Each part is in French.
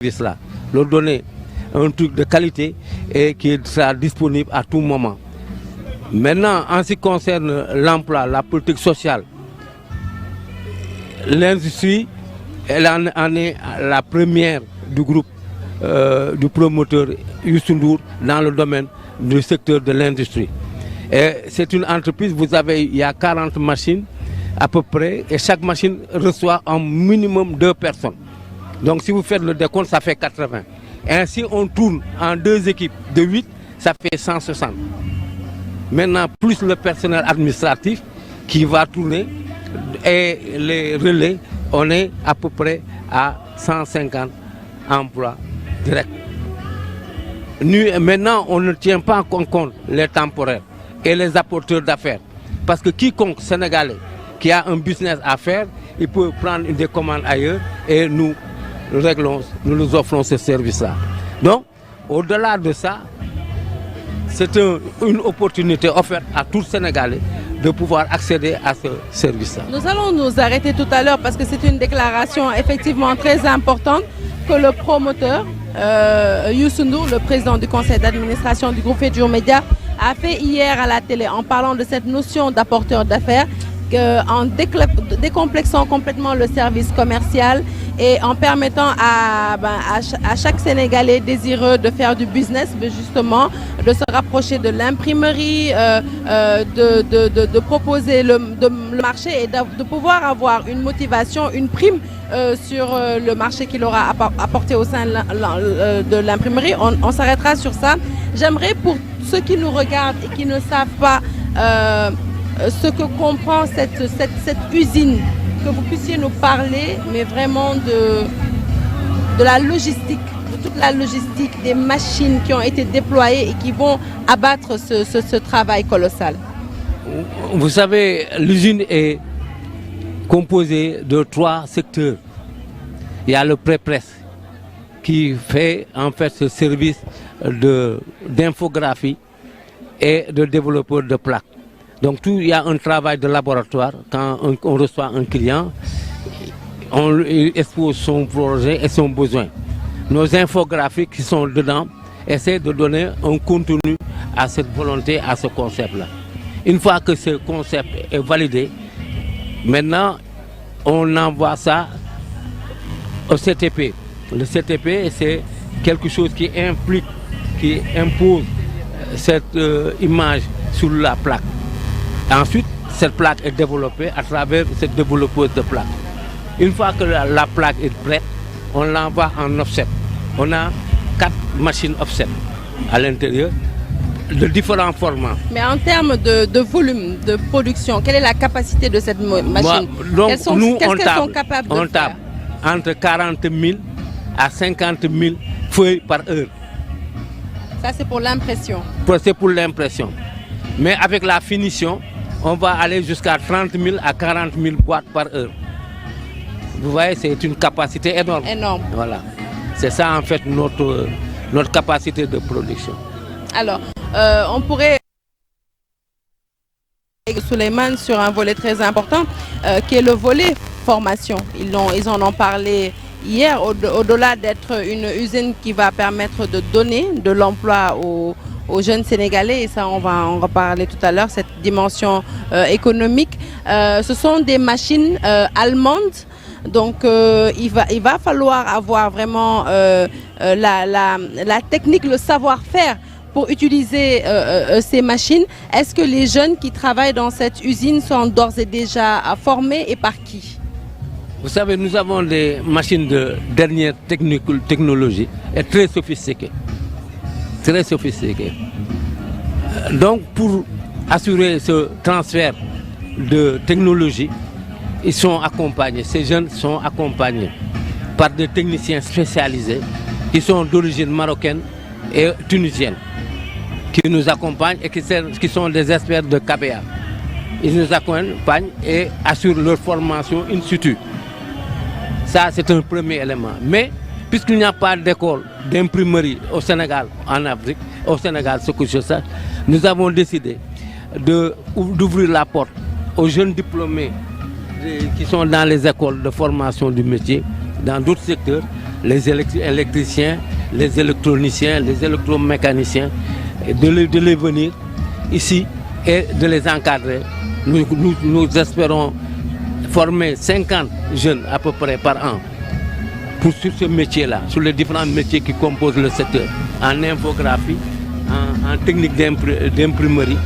service-là, leur donner un truc de qualité et qui sera disponible à tout moment. Maintenant, en ce qui concerne l'emploi, la politique sociale, l'industrie, elle en est la première du groupe du promoteur Youssou Ndour dans le domaine du secteur de l'industrie. C'est une entreprise, il y a 40 machines à peu près, et chaque machine reçoit un minimum 2 personnes. Donc si vous faites le décompte, ça fait 80. Et ainsi, on tourne en 2 équipes de 8, ça fait 160. Maintenant, plus le personnel administratif qui va tourner et les relais, on est à peu près à 150 emplois directs. Maintenant, on ne tient pas en compte les temporaires et les apporteurs d'affaires. Parce que quiconque Sénégalais qui a un business à faire, il peut prendre des commandes ailleurs et nous offrons ce service-là. Donc, au-delà de ça, c'est une opportunité offerte à tout Sénégalais de pouvoir accéder à ce service-là. Nous allons nous arrêter tout à l'heure parce que c'est une déclaration effectivement très importante que le promoteur Youssou Ndour, le président du conseil d'administration du groupe Futurs Médias, a fait hier à la télé en parlant de cette notion d'apporteur d'affaires, en décomplexant complètement le service commercial et en permettant à chaque Sénégalais désireux de faire du business, justement, de se rapprocher de l'imprimerie, de proposer le marché et de pouvoir avoir une motivation, une prime sur le marché qu'il aura apporté au sein de l'imprimerie. On s'arrêtera sur ça. J'aimerais, pour ceux qui nous regardent et qui ne savent pas ce que comprend cette usine, que vous puissiez nous parler, mais vraiment de la logistique, de toute la logistique, des machines qui ont été déployées et qui vont abattre ce travail colossal. Vous savez, l'usine est composée de 3 secteurs. Il y a le pré-presse qui fait en fait ce service d'infographie et de développeur de plaques. Donc il y a un travail de laboratoire. Quand on reçoit un client, on lui expose son projet et son besoin. Nos infographiques qui sont dedans essaient de donner un contenu à cette volonté, à ce concept-là. Une fois que ce concept est validé, maintenant on envoie ça au CTP. Le CTP, c'est quelque chose qui implique, qui impose cette image sur la plaque. Ensuite, cette plaque est développée à travers cette développeuse de plaque. Une fois que la plaque est prête, on l'envoie en offset. On a 4 machines offset à l'intérieur de différents formats. Mais en termes de volume de production, quelle est la capacité de cette machine? Qu'est-ce qu'elles sont capables de faire? On tape entre 40 000 à 50 000 feuilles par heure. Ça, c'est pour l'impression. C'est pour l'impression. Mais avec la finition, on va aller jusqu'à 30 000 à 40 000 boîtes par heure. Vous voyez, c'est une capacité énorme. Énorme. Voilà. C'est ça, en fait, notre capacité de production. Alors, on pourrait... Souleymane sur un volet très important, qui est le volet formation. Ils en ont parlé hier, au-delà d'être une usine qui va permettre de donner de l'emploi aux jeunes Sénégalais, et ça on va en reparler tout à l'heure, cette dimension économique. Ce sont des machines allemandes, donc il va falloir avoir vraiment la technique, le savoir-faire pour utiliser ces machines. Est-ce que les jeunes qui travaillent dans cette usine sont d'ores et déjà formés et par qui? Vous savez, nous avons des machines de dernière technologie et très sophistiquées. Très sophistiquées. Donc pour assurer ce transfert de technologie, ils sont accompagnés, ces jeunes sont accompagnés par des techniciens spécialisés qui sont d'origine marocaine et tunisienne, qui nous accompagnent et qui sont des experts de KBA. Ils nous accompagnent et assurent leur formation in situ. Ça, c'est un premier élément. Mais puisqu'il n'y a pas d'école d'imprimerie au Sénégal, en Afrique, au Sénégal, ce que je sais, nous avons décidé d'ouvrir la porte aux jeunes diplômés qui sont dans les écoles de formation du métier, dans d'autres secteurs, les électriciens, les électroniciens, les électromécaniciens, de les venir ici et de les encadrer. Nous espérons former 50 jeunes à peu près par an sur ce métier-là, sur les différents métiers qui composent le secteur, en infographie, en technique d'imprimerie.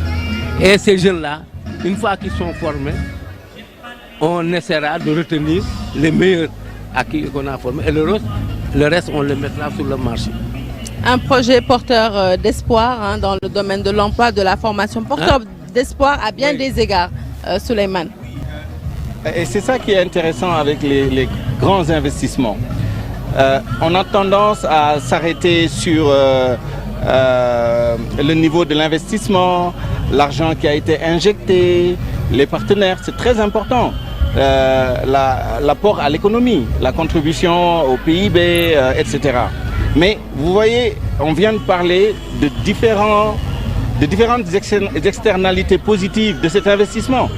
Et ces jeunes-là, une fois qu'ils sont formés, on essaiera de retenir les meilleurs à qui on a formé et le reste on le mettra sur le marché. Un projet porteur d'espoir dans le domaine de l'emploi, de la formation, porteur d'espoir à bien des égards, Souleymane. Et c'est ça qui est intéressant avec les grands investissements. On a tendance à s'arrêter sur le niveau de l'investissement, l'argent qui a été injecté, les partenaires, c'est très important. L'apport à l'économie, la contribution au PIB, etc. Mais vous voyez, on vient de parler de différentes externalités positives de cet investissement.